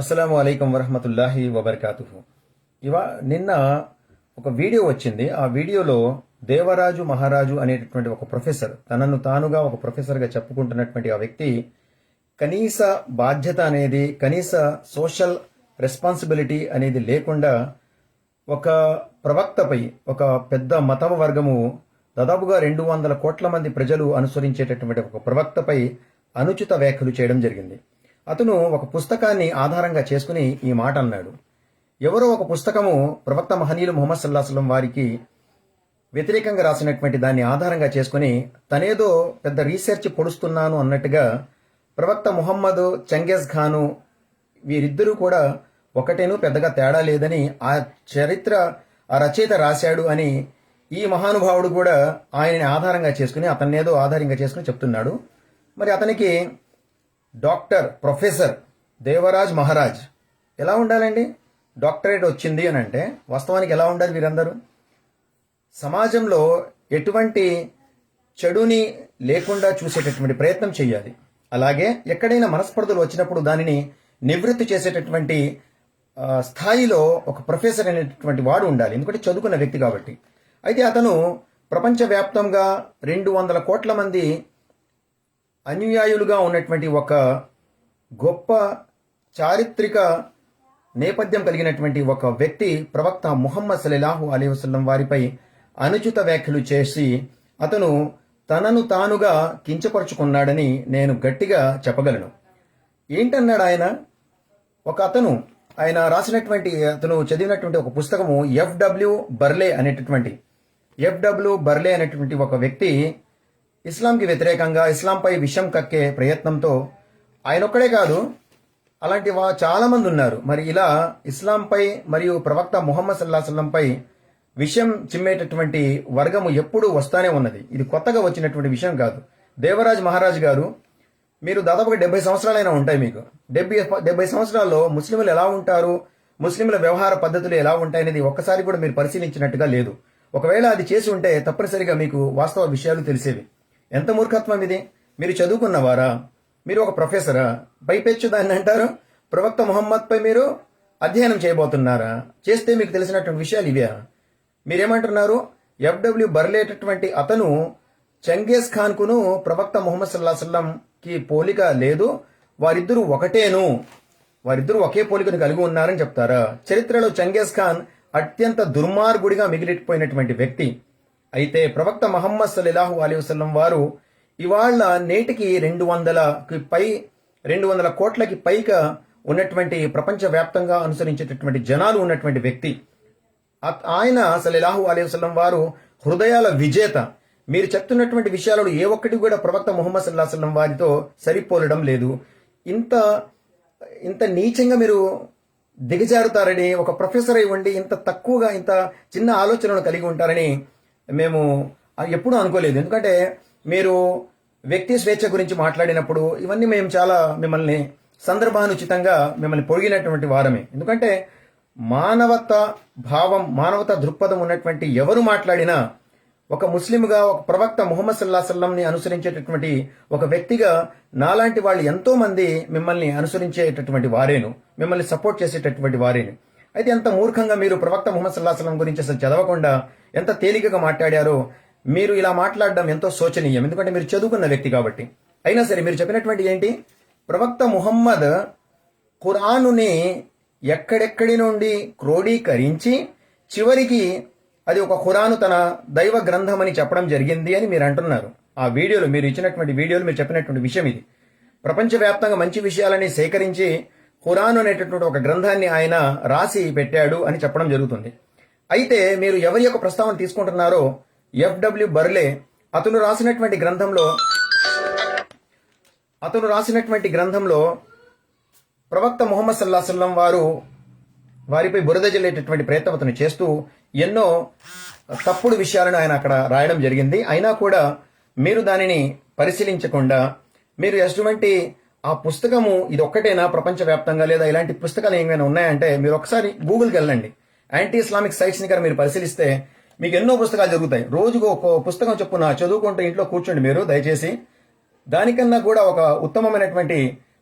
అస్సలాము అలైకుం వరహమతుల్లాహి వబర్కాతుహు. నిన్న ఒక వీడియో వచ్చింది. ఆ వీడియోలో దేవరాజు మహారాజు అనేటటువంటి ఒక ప్రొఫెసర్, తనను తానుగా ఒక ప్రొఫెసర్గా చెప్పుకుంటున్నటువంటి ఆ వ్యక్తి కనీస బాధ్యత అనేది, కనీస సోషల్ రెస్పాన్సిబిలిటీ అనేది లేకుండా ఒక ప్రవక్తపై, ఒక పెద్ద మతమ వర్గము దాదాపుగా 200 కోట్ల మంది ప్రజలు అనుసరించేటటువంటి ఒక ప్రవక్తపై అనుచిత వ్యాఖ్యలు చేయడం జరిగింది. అతను ఒక పుస్తకాన్ని ఆధారంగా చేసుకుని ఈ మాట అన్నాడు. ఎవరో ఒక పుస్తకము ప్రవక్త మహనీయులు ముహమ్మద్ సల్లల్లాహు అలైహి వసల్లం వారికి వ్యతిరేకంగా రాసినటువంటి దాన్ని ఆధారంగా చేసుకుని తనేదో పెద్ద రీసెర్చ్ పొడుస్తున్నాను అన్నట్టుగా ప్రవక్త ముహమ్మద్, చెంగేజ్ ఖాను వీరిద్దరూ కూడా ఒకటేను, పెద్దగా తేడా లేదని ఆ రచయిత రాశాడు అని ఈ మహానుభావుడు కూడా ఆయనని ఆధారంగా చేసుకుని, అతన్నేదో ఆధారంగా చేసుకుని చెప్తున్నాడు. మరి అతనికి డాక్టర్, ప్రొఫెసర్ దేవరాజ్ మహారాజ్ ఎలా ఉండాలండి? డాక్టరేట్ వచ్చింది అని అంటే వాస్తవానికి ఎలా ఉండాలి? వీరందరూ సమాజంలో ఎటువంటి చెడుని లేకుండా చూసేటటువంటి ప్రయత్నం చేయాలి. అలాగే ఎక్కడైనా మనస్పర్ధలు వచ్చినప్పుడు దానిని నివృత్తి చేసేటటువంటి స్థాయిలో ఒక ప్రొఫెసర్ అనేటటువంటి వాడు ఉండాలి, ఎందుకంటే చదువుకున్న వ్యక్తి కాబట్టి. అయితే అతను ప్రపంచవ్యాప్తంగా 200 కోట్ల మంది అనుయాయులుగా ఉన్నటువంటి ఒక గొప్ప చారిత్రక నేపథ్యం కలిగినటువంటి ఒక వ్యక్తి ప్రవక్త ముహమ్మద్ సల్లల్లాహు అలైహి వసల్లం వారిపై అనుచిత వ్యాఖ్యలు చేసి అతను తనను తానుగా కించపరుచుకున్నాడని నేను గట్టిగా చెప్పగలను. ఏంటన్నాడు ఆయన? ఆయన రాసినటువంటి, అతను చదివినటువంటి ఒక పుస్తకము ఎఫ్డబ్ల్యూ బర్లే అనేటువంటి ఒక వ్యక్తి ఇస్లాంకి వ్యతిరేకంగా, ఇస్లాంపై విషం కక్కే ప్రయత్నంతో ఆయనొక్కడే కాదు, అలాంటి చాలా మంది ఉన్నారు. మరి ఇలా ఇస్లాంపై మరియు ప్రవక్త ముహమ్మద్ సల్లల్లాహు అలైహి వసల్లంపై విషం చిమ్మేటటువంటి వర్గము ఎప్పుడూ వస్తానే ఉన్నది. ఇది కొత్తగా వచ్చినటువంటి విషయం కాదు. దేవరాజ్ మహారాజ్ గారు, మీరు దాదాపుగా 70 సంవత్సరాలైనా ఉంటాయి మీకు. 70 సంవత్సరాల్లో ముస్లింలు ఎలా ఉంటారు, ముస్లింల వ్యవహార పద్ధతులు ఎలా ఉంటాయనేది ఒక్కసారి కూడా మీరు పరిశీలించినట్టుగా లేదు. ఒకవేళ అది చేసి ఉంటే తప్పనిసరిగా మీకు వాస్తవ విషయాలు తెలిసేవి. ఎంత మూర్ఖత్వం ఇది! మీరు చదువుకున్నవారా? మీరు ఒక ప్రొఫెసరా? పైపెచ్చు దాన్ని అంటారు ప్రవక్త ముహమ్మద్ పై మీరు అధ్యయనం చేయబోతున్నారా? చేస్తే మీకు తెలిసినటువంటి విషయాలు ఇవే. మీరేమంటున్నారు? ఎఫ్డబ్ల్యూ బర్లేటటువంటి అతను చెంగేజ్ ఖాన్ కును ప్రవక్త ముహమ్మద్ సల్లల్లాహు అలైహి వసల్లం కి పోలిక లేదు, వారిద్దరూ ఒకటేను, వారిద్దరూ ఒకే పోలికను కలిగి ఉన్నారని చెప్తారా? చరిత్రలో చెంగేజ్ ఖాన్ అత్యంత దుర్మార్గుడిగా మిగిలిపోయినటువంటి వ్యక్తి. అయితే ప్రవక్త ముహమ్మద్ సల్లల్లాహు అలైహి వసల్లం వారు ఇవాళ నేటికి 200 కోట్లకి పైగా ఉన్నటువంటి ప్రపంచవ్యాప్తంగా అనుసరించేటటువంటి జనాలు ఉన్నటువంటి వ్యక్తి. ఆయన సల్లల్లాహు అలైహి వసల్లం వారు హృదయాల విజేత. మీరు చెప్తున్నటువంటి విషయాలలో ఏ ఒక్కటి కూడా ప్రవక్త ముహమ్మద్ సల్లల్లాహు అలైహి వసల్లం వారితో సరిపోలడం లేదు. ఇంత నీచంగా మీరు దిగజారుతారని, ఒక ప్రొఫెసర్ అయి ఉండి ఇంత తక్కువగా, ఇంత చిన్న ఆలోచనలు కలిగి ఉంటారని మేము ఎప్పుడూ అనుకోలేదు. ఎందుకంటే మీరు వ్యక్తి స్వేచ్ఛ గురించి మాట్లాడినప్పుడు ఇవన్నీ మేము చాలా మిమ్మల్ని సందర్భానుచితంగా మిమ్మల్ని పొడిగినటువంటి వారమే. ఎందుకంటే మానవతా భావం, మానవతా దృక్పథం ఉన్నటువంటి ఎవరు మాట్లాడినా, ఒక ముస్లింగా, ఒక ప్రవక్త ముహమ్మద్ సల్లల్లాహు అలైహి వసల్లంని అనుసరించేటటువంటి ఒక వ్యక్తిగా నాలాంటి వాళ్ళు ఎంతో మంది మిమ్మల్ని అనుసరించేటటువంటి వారేను, మిమ్మల్ని సపోర్ట్ చేసేటటువంటి వారేను. అయితే ఎంత మూర్ఖంగా మీరు ప్రవక్త ముహమ్మద్ సల్లల్లాహు అలైహి వసల్లం గురించి అసలు చదవకుండా ఎంత తేలికగా మాట్లాడారో. మీరు ఇలా మాట్లాడడం ఎంతో శోచనీయం, ఎందుకంటే మీరు చదువుకున్న వ్యక్తి కాబట్టి. అయినా సరే మీరు చెప్పినటువంటి ఏంటి? ప్రవక్త ముహమ్మద్ ఖురానుని ఎక్కడెక్కడి నుండి క్రోడీకరించి చివరికి అది ఒక ఖురాను తన దైవ గ్రంథం అని చెప్పడం జరిగింది అని మీరు అంటున్నారు. ఆ వీడియోలో, మీరు ఇచ్చినటువంటి వీడియోలో మీరు చెప్పినటువంటి విషయం ఇది. ప్రపంచవ్యాప్తంగా మంచి విషయాలని సేకరించి ఖురాను అనేటటువంటి ఒక గ్రంథాన్ని ఆయన రాసి పెట్టాడు అని చెప్పడం జరుగుతుంది. అయితే మీరు ఎవరి యొక్క ప్రస్తావన తీసుకుంటున్నారో, ఎఫ్డబ్ల్యూ బర్లే అతను రాసినటువంటి గ్రంథంలో ప్రవక్త ముహమ్మద్ సల్లల్లాహు అలైహి వసల్లం వారిపై బురద జల్లేటటువంటి ప్రయత్నం అతను చేస్తూ ఎన్నో తప్పుడు విషయాలను ఆయన అక్కడ రాయడం జరిగింది. అయినా కూడా మీరు దానిని పరిశీలించకుండా, మీరు ఎటువంటి ఆ పుస్తకము ఇది ఒక్కటేనా ప్రపంచవ్యాప్తంగా, లేదా ఇలాంటి పుస్తకాలు ఏమైనా ఉన్నాయంటే మీరు ఒకసారి గూగుల్కి వెళ్ళండి. యాంటీ ఇస్లామిక్ సైట్స్ ని మీరు పరిశీలిస్తే మీకు ఎన్నో పుస్తకాలు జరుగుతాయి. రోజుకు ఒక పుస్తకం చొప్పున చదువుకుంటూ ఇంట్లో కూర్చోండి మీరు దయచేసి. దానికన్నా కూడా ఒక ఉత్తమమైనటువంటి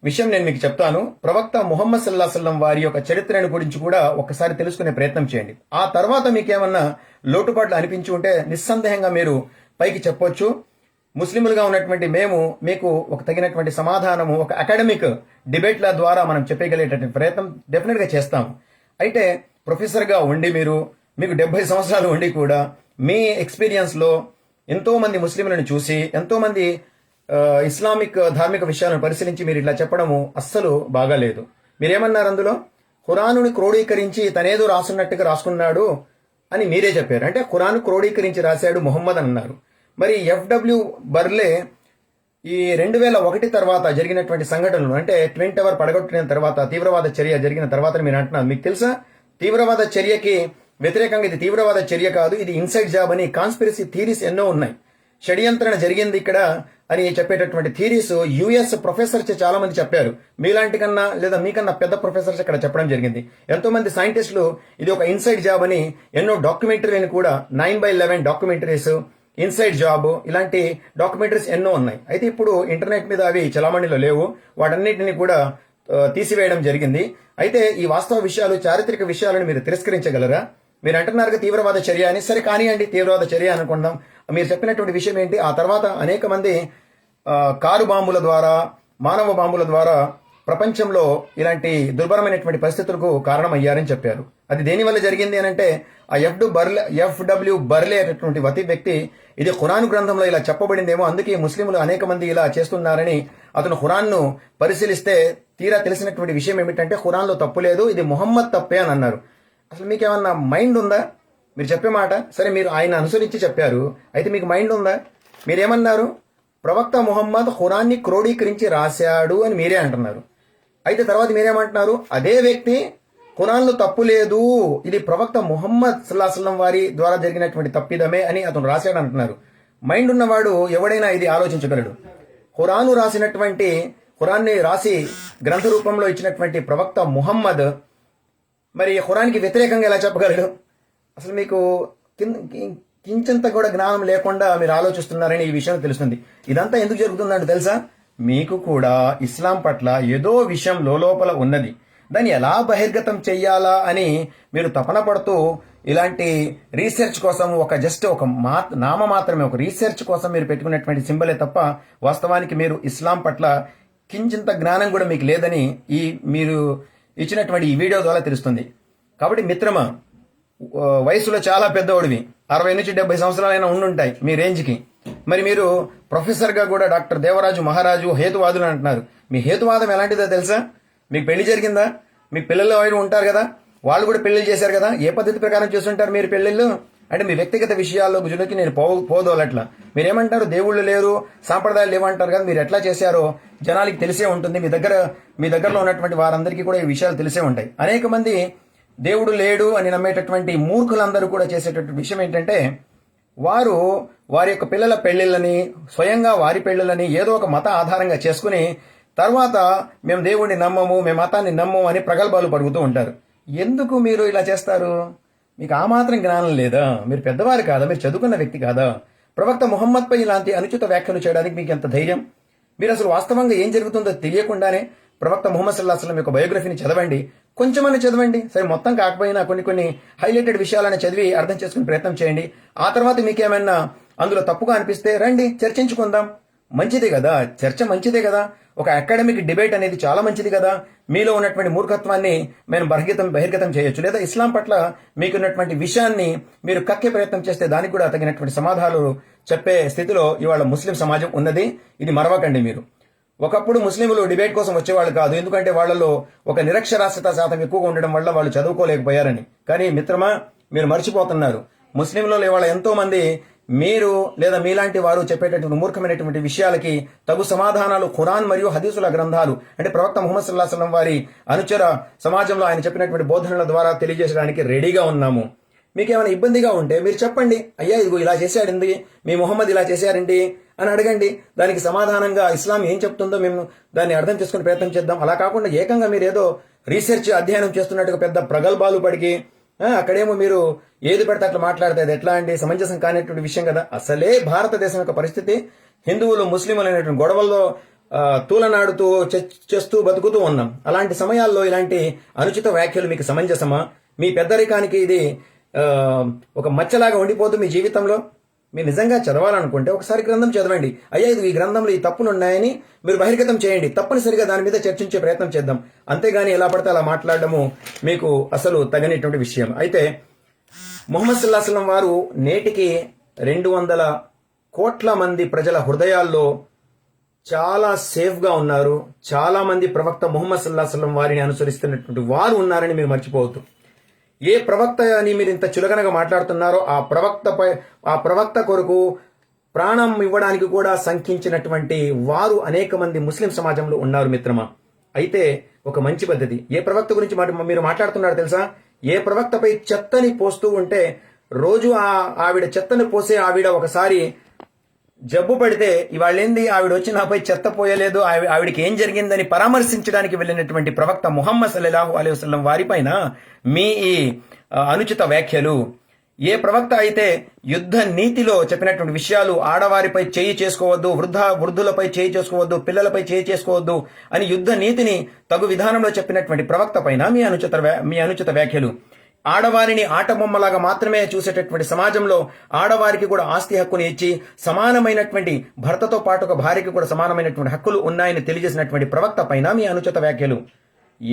విషయం నేను మీకు చెప్తాను. ప్రవక్త ముహమ్మద్ సల్లల్లాహు అలైహి వసల్లం వారి యొక్క చరిత్రను గురించి కూడా ఒకసారి తెలుసుకునే ప్రయత్నం చేయండి. ఆ తర్వాత మీకేమన్నా లోటుపాట్లు అనిపించి ఉంటే నిస్సందేహంగా మీరు పైకి చెప్పొచ్చు. ముస్లింలుగా ఉన్నటువంటి మేము మీకు ఒక తగినటువంటి సమాధానము, ఒక అకాడమిక్ డిబేట్ల ద్వారా మనం చెప్పగలిగేటటువంటి ప్రయత్నం డెఫినెట్ గా చేస్తాం. అయితే ప్రొఫెసర్ గా ఉండి మీకు 70 సంవత్సరాలు ఉండి కూడా మీ ఎక్స్పీరియన్స్ లో ఎంతో మంది ముస్లింలను చూసి, ఎంతో మంది ఇస్లామిక్ ధార్మిక విషయాలను పరిశీలించి మీరు ఇట్లా చెప్పడము అస్సలు బాగాలేదు. మీరేమన్నారు అందులో? ఖురానుని క్రోడీకరించి తనేదో రాసున్నట్టుగా రాసుకున్నాడు అని మీరే చెప్పారు. అంటే ఖురాను క్రోడీకరించి రాశాడు ముహమ్మద్ అన్నారు. మరి ఎఫ్డబ్ల్యూ బర్లే ఈ 2001 తర్వాత జరిగినటువంటి సంఘటనలు, అంటే ట్విన్ టవర్ పడగొట్టిన తర్వాత తీవ్రవాద చర్య జరిగిన తర్వాత మీరు అంటున్నారు. మీకు తెలుసా, తీవ్రవాద చర్యకి వ్యతిరేకంగా ఇది తీవ్రవాద చర్య కాదు, ఇది ఇన్సైడ్ జాబ్ అని కాన్స్పిరసీ థీరీస్ ఎన్నో ఉన్నాయి. షడ్యంత్రణ జరిగింది ఇక్కడ అని చెప్పేటటువంటి థీరీస్ యుఎస్ ప్రొఫెసర్స్ చాలా మంది చెప్పారు. మీలాంటి కన్నా లేదా మీకన్నా పెద్ద ప్రొఫెసర్స్ ఇక్కడ చెప్పడం జరిగింది. ఎంతో మంది సైంటిస్టులు ఇది ఒక ఇన్సైడ్ జాబ్ అని ఎన్నో డాక్యుమెంటరీని కూడా 9/11 డాక్యుమెంటరీస్, ఇన్సైడ్ జాబ్, ఇలాంటి డాక్యుమెంటరీస్ ఎన్నో ఉన్నాయి. అయితే ఇప్పుడు ఇంటర్నెట్ మీద అవి చలామణిలో లేవు, వాటన్నిటిని కూడా తీసివేయడం జరిగింది. అయితే ఈ వాస్తవ విషయాలు, చారిత్రక విషయాలను మీరు తిరస్కరించగలరా? మీరు అంటున్నారు తీవ్రవాద చర్య అని. సరే కానివ్వండి, తీవ్రవాద చర్య అనుకుందాం. మీరు చెప్పినటువంటి విషయం ఏంటి? ఆ తర్వాత అనేక మంది కారు బాంబుల ద్వారా, మానవ బాంబుల ద్వారా ప్రపంచంలో ఇలాంటి దుర్భరమైనటువంటి పరిస్థితులకు కారణమయ్యారని చెప్పారు. అది దేనివల్ల జరిగింది అని అంటే ఆ ఎఫ్డబ్ల్యూ బర్లే అనేటువంటి వ్యక్తి ఇది ఖురాన్ గ్రంథంలో ఇలా చెప్పబడిందేమో, అందుకే ముస్లింలు అనేక మంది ఇలా చేస్తున్నారని అతను ఖురాన్ను పరిశీలిస్తే తీరా తెలిసినటువంటి విషయం ఏమిటంటే ఖురాన్లో తప్పు లేదు, ఇది ముహమ్మద్ తప్పే అని అన్నారు. అసలు మీకేమన్నా మైండ్ ఉందా? మీరు చెప్పే మాట సరే, మీరు ఆయన అనుసరించి చెప్పారు, అయితే మీకు మైండ్ ఉందా? మీరేమన్నారు? ప్రవక్త ముహమ్మద్ ఖురాన్ని క్రోడీకరించి రాశాడు అని మీరే అంటున్నారు. అయితే తర్వాత మీరేమంటున్నారు? అదే వ్యక్తి ఖురాన్లో తప్పు లేదు, ఇది ప్రవక్త ముహమ్మద్ సల్లల్లాహు అలైహి వసల్లం వారి ద్వారా జరిగినటువంటి తప్పిదమే అని అతను రాశాడు అంటున్నారు. మైండ్ ఉన్నవాడు ఎవడైనా ఇది ఆలోచించగలడు. ఖురాన్ని రాసి గ్రంథ రూపంలో ఇచ్చినటువంటి ప్రవక్త ముహమ్మద్ మరి ఖురాన్కి వ్యతిరేకంగా ఎలా చెప్పగలడు? అసలు మీకు కించంత కూడా జ్ఞానం లేకుండా మీరు ఆలోచిస్తున్నారని ఈ విషయం తెలుస్తుంది. ఇదంతా ఎందుకు జరుగుతుందంటే తెలుసా, మీకు కూడా ఇస్లాం పట్ల ఏదో విషయం లోపల ఉన్నది, దాన్ని ఎలా బహిర్గతం చెయ్యాలా అని మీరు తపన పడుతూ ఇలాంటి రీసెర్చ్ కోసం ఒక నామ మాత్రమే, ఒక రీసెర్చ్ కోసం మీరు పెట్టుకున్నటువంటి సింబలే తప్ప వాస్తవానికి మీరు ఇస్లాం పట్ల కించింత జ్ఞానం కూడా మీకు లేదని ఈ మీరు ఇచ్చినటువంటి ఈ వీడియో ద్వారా తెలుస్తుంది. కాబట్టి మిత్రమా, వయసులో చాలా పెద్దవాడివి, 60 నుంచి 70 సంవత్సరాలైనా ఉండుంటాయి మీ రేంజ్కి. మరి మీరు ప్రొఫెసర్గా కూడా డాక్టర్ దేవరాజు మహారాజు హేతువాదులు అంటున్నారు. మీ హేతువాదం ఎలాంటిదో తెలుసా? మీకు పెళ్లి జరిగిందా? మీకు పిల్లలు ఆయన ఉంటారు కదా, వాళ్ళు కూడా పెళ్లిళ్ళు చేశారు కదా, ఏ పద్ధతి ప్రకారం చేస్తుంటారు మీరు పెళ్లిళ్ళు? అంటే మీ వ్యక్తిగత విషయాల్లో గుజులకి నేను పోదోలట్లా. మీరేమంటారు? దేవుళ్ళు లేరు, సాంప్రదాయాలు లేవంటారు కదా, మీరు ఎట్లా చేశారో జనాలకి తెలిసే ఉంటుంది. మీ దగ్గరలో ఉన్నటువంటి వారందరికీ కూడా ఈ విషయాలు తెలిసే ఉంటాయి. అనేక మంది దేవుడు లేడు అని నమ్మేటటువంటి మూర్ఖులందరూ కూడా చేసేటటువంటి విషయం ఏంటంటే వారి యొక్క పిల్లల పెళ్లిళ్ళని, స్వయంగా వారి పెళ్లిళ్ళని ఏదో ఒక మత ఆధారంగా చేసుకుని తర్వాత మేము దేవుడిని నమ్మము, మేము మతాన్ని నమ్మము అని ప్రగల్భాలు పడుగుతూ ఉంటారు. ఎందుకు మీరు ఇలా చేస్తారు? మీకు ఆ మాత్రం జ్ఞానం లేదా? మీరు పెద్దవారు కాదా? మీరు చదువుకున్న వ్యక్తి కాదా? ప్రవక్త ముహమ్మద్ పై ఇలాంటి అనుచిత వ్యాఖ్యలు చేయడానికి మీకు ఎంత ధైర్యం? మీరు అసలు వాస్తవంగా ఏం జరుగుతుందో తెలియకుండానే ప్రవక్త ముహమ్మద్ సల్లల్లాహు అలైహి వసల్లం యొక్క బయోగ్రఫీని చదవండి, కొంచెమని చదవండి. సరే, మొత్తం కాకపోయినా కొన్ని హైలైటెడ్ విషయాలను చదివి అర్థం చేసుకునే ప్రయత్నం చేయండి. ఆ తర్వాత మీకేమైనా అందులో తప్పుగా అనిపిస్తే రండి, చర్చించుకుందాం. మంచిదే కదా, చర్చ మంచిదే కదా, ఒక అకాడమిక్ డిబేట్ అనేది చాలా మంచిది కదా. మీలో ఉన్నటువంటి మూర్ఖత్వాన్ని మేము బహిర్గతం చేయొచ్చు, లేదా ఇస్లాం పట్ల మీకున్నటువంటి విషయాన్ని మీరు కక్కే ప్రయత్నం చేస్తే దానికి కూడా తగినటువంటి సమాధానాలు చెప్పే స్థితిలో ఇవాళ ముస్లిం సమాజం ఉన్నది. ఇది మరవకండి. మీరు ఒకప్పుడు ముస్లింలు డిబేట్ కోసం వచ్చేవాళ్ళు కాదు, ఎందుకంటే వాళ్ళలో ఒక నిరక్షరాస్యత శాతం ఎక్కువగా ఉండడం వల్ల వాళ్ళు చదువుకోలేకపోయారని. కానీ మిత్రమా, మీరు మర్చిపోతున్నారు, ముస్లింలలో ఇవాళ ఎంతో మంది మీరు లేదా మీలాంటి వారు చెప్పేటటువంటి మూర్ఖమైనటువంటి విషయాలకి తగు సమాధానాలు ఖురాన్ మరియు హదీసుల గ్రంథాలు, అంటే ప్రవక్త ముహమ్మద్ సల్లల్లాహు అలైహి వసల్లం వారి అనుచర సమాజంలో ఆయన చెప్పినటువంటి బోధనల ద్వారా తెలియజేయడానికి రెడీగా ఉన్నాము. మీకేమైనా ఇబ్బందిగా ఉంటే మీరు చెప్పండి, అయ్యా ఇదిగో ఇలా చేశాడండి, మీ ముహమ్మద్ ఇలా చేశారండి అని అడగండి. దానికి సమాధానంగా ఇస్లాం ఏం చెప్తుందో మేము దాన్ని అర్థం చేసుకునే ప్రయత్నం చేద్దాం. అలా కాకుండా ఏకంగా మీరు ఏదో రీసెర్చ్ అధ్యయనం చేస్తున్నట్టుగా పెద్ద ప్రగల్భాలు పడికి అక్కడేమో మీరు ఏది పెడితే అట్లా మాట్లాడితే అది ఎట్లా అండి? సమంజసం కానిటువంటి విషయం కదా. అసలే భారతదేశం యొక్క పరిస్థితి హిందువులు ముస్లింలు అనేటువంటి గొడవల్లో తూలనాడుతూ చేస్తూ బతుకుతూ ఉన్నాం. అలాంటి సమయాల్లో ఇలాంటి అనుచిత వ్యాఖ్యలు మీకు సమంజసమా? మీ పెద్దరికానికి ఇది ఒక మచ్చలాగా ఉండిపోతుంది మీ జీవితంలో. మీరు నిజంగా చదవాలనుకుంటే ఒకసారి గ్రంథం చదవండి. అయ్యా ఈ గ్రంథంలో ఈ తప్పులు ఉన్నాయని మీరు బహిర్గతం చేయండి. తప్పనిసరిగా దాని మీద చర్చించే ప్రయత్నం చేద్దాం. అంతేగాని ఎలా పడితే అలా మాట్లాడడము మీకు అసలు తగనిటువంటి విషయం. అయితే ముహమ్మద్ సల్లల్లాహు అలైహి వసల్లం వారు నేటికి 200 కోట్ల మంది ప్రజల హృదయాల్లో చాలా సేఫ్ గా ఉన్నారు. చాలా మంది ప్రవక్త ముహమ్మద్ సల్లల్లాహు అలైహి వసల్లం వారిని అనుసరిస్తున్నటువంటి వారు ఉన్నారని మీరు మర్చిపోవద్దు. ఏ ప్రవక్త అని మీరు ఇంత చులకనగా మాట్లాడుతున్నారో ఆ ప్రవక్త కొరకు ప్రాణం ఇవ్వడానికి కూడా సంకించినటువంటి వారు అనేక మంది ముస్లిం సమాజంలో ఉన్నారు మిత్రమా. అయితే ఒక మంచి పద్ధతి, ఏ ప్రవక్త గురించి మీరు మాట్లాడుతున్నారు తెలుసా? ఏ ప్రవక్తపై చెత్తని పోస్తూ ఉంటే రోజు ఆవిడ చెత్తని పోసే ఆవిడ ఒకసారి జబ్బు పడితే ఇవాళేంది ఆవిడ వచ్చి నాపై చెత్త పోయలేదు, ఆవిడకి ఏం జరిగిందని పరామర్శించడానికి వెళ్ళినటువంటి ప్రవక్త ముహమ్మద్ సల్లల్లాహు అలైహి వసల్లం వారిపైన మీ ఈ అనుచిత వ్యాఖ్యలు. ఏ ప్రవక్త అయితే యుద్ధ నీతిలో చెప్పినటువంటి విషయాలు, ఆడవారిపై చేయి చేసుకోవద్దు, వృద్ధులపై చేయి చేసుకోవద్దు, పిల్లలపై చేయి చేసుకోవద్దు అని యుద్ధ నీతిని తగు విధానంలో చెప్పినటువంటి ప్రవక్త పైన మీ అనుచిత వ్యాఖ్యలు. ఆడవారిని ఆటబొమ్మలాగా మాత్రమే చూసేటటువంటి సమాజంలో ఆడవారికి కూడా ఆస్తి హక్కుని ఇచ్చి సమానమైనటువంటి భర్తతో పాటు ఒక భార్యకి కూడా సమానమైనటువంటి హక్కులు ఉన్నాయని తెలియజేసినటువంటి ప్రవక్త పైన మీ అనుచిత వ్యాఖ్యలు.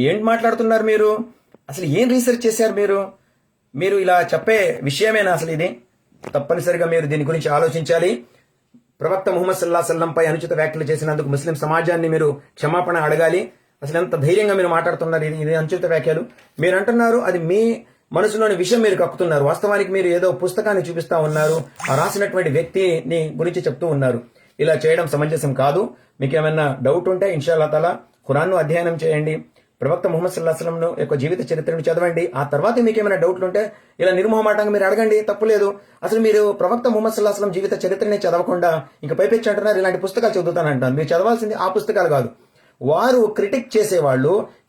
ఏం మాట్లాడుతున్నారు మీరు? అసలు ఏం రీసెర్చ్ చేశారు మీరు ఇలా చెప్పే విషయమేనా అసలు ఇది? తప్పనిసరిగా మీరు దీని గురించి ఆలోచించాలి. ప్రవక్త ముహమ్మద్ సల్లల్లాహు అలైహి వసల్లం పై అనుచిత వ్యాఖ్యలు చేసినందుకు ముస్లిం సమాజాన్ని మీరు క్షమాపణ అడగాలి. అసలు ఎంత ధైర్యంగా మీరు మాట్లాడుతున్నారు? ఇది అనుచిత వ్యాఖ్యలు. మీరు అంటున్నారు అది మీ మనసులోని విషయం మీరు కక్కుతున్నారు. వాస్తవానికి మీరు ఏదో పుస్తకాన్ని చూపిస్తా ఉన్నారు, ఆ రాసినటువంటి వ్యక్తిని గురించి చెప్తూ ఉన్నారు. ఇలా చేయడం సమంజసం కాదు. మీకు ఏమైనా డౌట్ ఉంటే ఇన్షాల్లా తాలా ఖురాన్ను అధ్యయనం చేయండి, ప్రవక్త ముహమ్మద్ సల్లల్లాహు అలైహి వసల్లం యొక్క జీవిత చరిత్రను చదవండి. ఆ తర్వాత మీకు ఏమైనా డౌట్లు ఉంటే ఇలా నిర్మోహమాటంగా మీరు అడగండి, తప్పులేదు. అసలు మీరు ప్రవక్త ముహమ్మద్ సల్లల్లాహు అలైహి వసల్లం జీవిత చరిత్రనే చదవకుండా ఇంకా పైపెచ్చి అంటున్నారు ఇలాంటి పుస్తకాలు చదువుతానంటారు. మీరు చదవాల్సింది ఆ పుస్తకాలు కాదు. వారు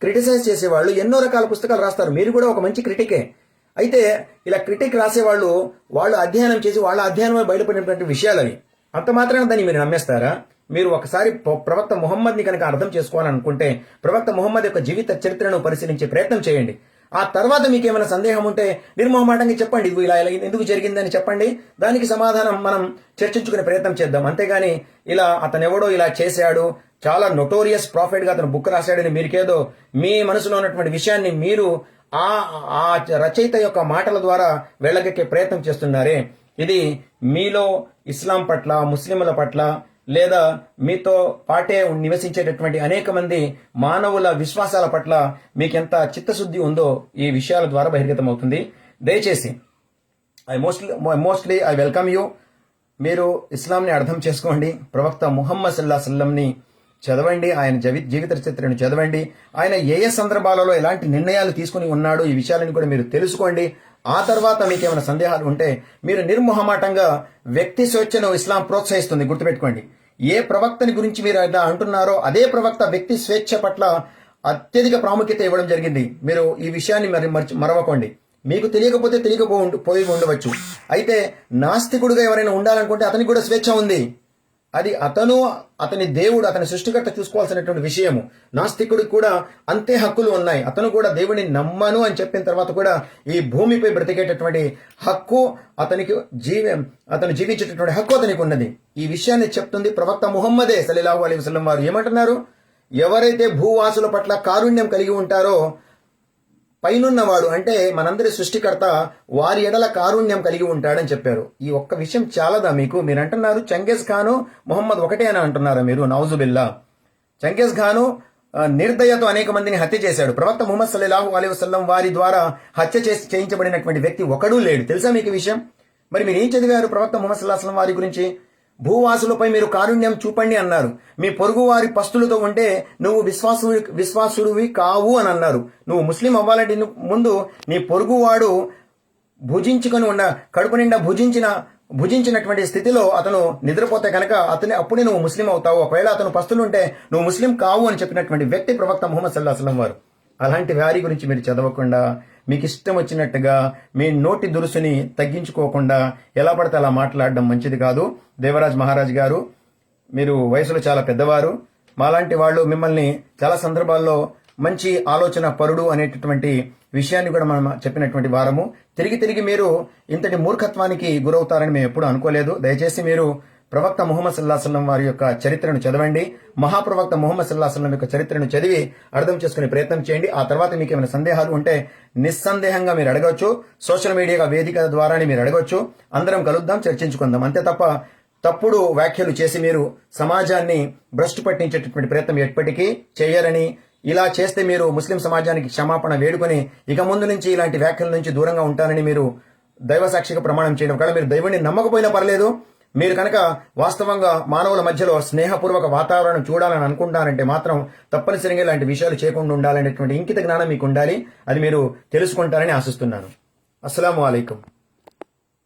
క్రిటిసైజ్ చేసేవాళ్ళు ఎన్నో రకాల పుస్తకాలు రాస్తారు. మీరు కూడా ఒక మంచి క్రిటికే. అయితే ఇలా క్రిటిక్ రాసేవాళ్ళు వాళ్ళు అధ్యయనం చేసి వాళ్ళ అధ్యయనమే బయటపడినటువంటి విషయాలు అవి. అంత మాత్రాన దాన్ని మీరు నమ్మేస్తారా? మీరు ఒకసారి ప్రవక్త ముహమ్మద్ని కనుక అర్థం చేసుకోవాలనుకుంటే ప్రవక్త ముహమ్మద్ యొక్క జీవిత చరిత్రను పరిశీలించే ప్రయత్నం చేయండి. ఆ తర్వాత మీకు ఏమైనా సందేహం ఉంటే నిర్మోహమాటంగా చెప్పండి, ఇది ఇలా ఎందుకు జరిగిందని చెప్పండి. దానికి సమాధానం మనం చర్చించుకునే ప్రయత్నం చేద్దాం. అంతేగాని ఇలా అతను ఎవడో ఇలా చేశాడు, చాలా నొటోరియస్ ప్రాఫిట్ గా అతను బుక్ రాశాడని మీరుకేదో మీ మనసులో ఉన్నటువంటి విషయాన్ని మీరు ఆ రచయిత యొక్క మాటల ద్వారా వెళ్ళగక్కే ప్రయత్నం చేస్తున్నారే, ఇది మీలో ఇస్లాం పట్ల, ముస్లింల పట్ల, లేదా మీతో పాటే నివసించేటటువంటి అనేక మంది మానవుల విశ్వాసాల పట్ల మీకెంత చిత్తశుద్ధి ఉందో ఈ విషయాల ద్వారా బహిర్గతం అవుతుంది. దయచేసి ఐ వెల్కమ్ యూ. మీరు ఇస్లాంని అర్థం చేసుకోండి, ప్రవక్త ముహమ్మద్ సల్లల్లాహు అలైహి వసల్లంని చదవండి, ఆయన జీవిత చరిత్రను చదవండి, ఆయన ఏ సందర్భాలలో ఎలాంటి నిర్ణయాలు తీసుకుని ఉన్నాడో ఈ విషయాలను కూడా మీరు తెలుసుకోండి. ఆ తర్వాత మీకేమైనా సందేహాలు ఉంటే మీరు నిర్మోహమాటంగా వ్యక్తి స్వేచ్ఛను ఇస్లాం ప్రోత్సహిస్తుంది, గుర్తుపెట్టుకోండి. ఏ ప్రవక్తని గురించి మీరు అంటున్నారో అదే ప్రవక్త వ్యక్తి స్వేచ్ఛ పట్ల అత్యధిక ప్రాముఖ్యత ఇవ్వడం జరిగింది. మీరు ఈ విషయాన్ని మరవకండి. మీకు తెలియకపోయి ఉండవచ్చు. అయితే నాస్తికుడుగా ఎవరైనా ఉండాలనుకుంటే అతనికి కూడా స్వేచ్ఛ ఉంది. అది అతని దేవుడు, అతని సృష్టికర్త చూసుకోవాల్సినటువంటి విషయము. నాస్తికుడికి కూడా అంతే హక్కులు ఉన్నాయి. అతను కూడా దేవుడిని నమ్మను అని చెప్పిన తర్వాత కూడా ఈ భూమిపై బ్రతికేటటువంటి హక్కు అతను జీవించేటటువంటి హక్కు అతనికి ఉన్నది. ఈ విషయాన్ని చెప్తుంది ప్రవక్త ముహమ్మదే సల్లల్లాహు అలైహి వసల్లం వారు. ఏమంటున్నారు? ఎవరైతే భూవాసుల పట్ల కారుణ్యం కలిగి ఉంటారో పైనున్నవాడు అంటే మనందరి సృష్టికర్త వారి ఎడల కారుణ్యం కలిగి ఉంటాడని చెప్పారు. ఈ ఒక్క విషయం చాలదా మీకు? మీరు అంటున్నారు చెంగేజ్ ఖాను ముహమ్మద్ ఒకటే అని అంటున్నారా మీరు? నౌజుబిల్లా. చెంగేజ్ ఖాను నిర్దయతో అనేక మందిని హత్య చేశాడు. ప్రవక్త ముహమ్మద్ సల్లల్లాహు అలైహి వసల్లం వారి ద్వారా హత్య చేయించబడినటువంటి వ్యక్తి ఒకడూ లేడు. తెలుసా మీకు విషయం? మరి మీరు ఏం చదివారు ప్రవక్త ముహమ్మద్ సల్లల్లాహు అలైహి వసల్లం వారి గురించి? భూవాసులపై మీరు కారుణ్యం చూపండి అన్నారు. మీ పొరుగు వారి పస్తులతో ఉంటే నువ్వు విశ్వాసుడివి కావు అని అన్నారు. నువ్వు ముస్లిం అవ్వాలంటే ముందు నీ పొరుగువాడు భుజించుకొని కడుపు నిండా భుజించినటువంటి స్థితిలో అతను నిద్రపోతే కనుక అప్పుడే నువ్వు ముస్లిం అవుతావు. ఒకవేళ అతను పస్తులుంటే నువ్వు ముస్లిం కావు అని చెప్పినటువంటి వ్యక్తి ప్రవక్త ముహమ్మద్ సల్లల్లాహు అలైహి వసల్లం వారు. అలాంటి వారి గురించి మీరు చదవకుండా మీకు ఇష్టం వచ్చినట్టుగా మీ నోటి దురుసుని తగ్గించుకోకుండా ఎలా పడితే అలా మాట్లాడడం మంచిది కాదు. దేవరాజ్ మహారాజ్ గారు, మీరు వయసులో చాలా పెద్దవారు, మాలాంటి వాళ్ళు మిమ్మల్ని చాలా సందర్భాల్లో మంచి ఆలోచన పరుడు అనేటటువంటి విషయాన్ని కూడా మనం చెప్పినటువంటి వారము. తిరిగి మీరు ఇంతటి మూర్ఖత్వానికి గురవుతారని మేము ఎప్పుడూ అనుకోలేదు. దయచేసి మీరు ప్రవక్త ముహమ్మద్ సల్లల్లాహు అలైహి వసల్లం వారి యొక్క చరిత్రను చదవండి. మహాప్రవక్త ముహమ్మద్ సల్లల్లాహు అలైహి వసల్లం యొక్క చరిత్రను చదివి అర్థం చేసుకునే ప్రయత్నం చేయండి. ఆ తర్వాత మీకు ఏమైనా సందేహాలు ఉంటే నిస్సందేహంగా మీరు అడగవచ్చు. సోషల్ మీడియా వేదిక ద్వారానే మీరు అడగవచ్చు. అందరం కలుద్దాం, చర్చించుకుందాం. అంతే తప్ప తప్పుడు వ్యాఖ్యలు చేసి మీరు సమాజాన్ని భ్రష్టు పట్టించేటటువంటి ప్రయత్నం ఎప్పటికీ చేయాలని, ఇలా చేస్తే మీరు ముస్లిం సమాజానికి క్షమాపణ వేడుకొని ఇక ముందు నుంచి ఇలాంటి వ్యాఖ్యల నుంచి దూరంగా ఉంటానని మీరు దైవ సాక్షిగా ప్రమాణం చేయడం. ఒకవేళ మీరు దైవాన్ని నమ్మకపోయినా పర్లేదు, మీరు కనుక వాస్తవంగా మానవుల మధ్యలో స్నేహపూర్వక వాతావరణం చూడాలని అనుకుంటారంటే మాత్రం తప్పనిసరిగా ఇలాంటి విషయాలు చేయకుండా ఉండాలనేటువంటి ఇంకిత జ్ఞానం మీకు ఉండాలి. అది మీరు తెలుసుకుంటారని ఆశిస్తున్నాను. అస్సలాము అలైకుం.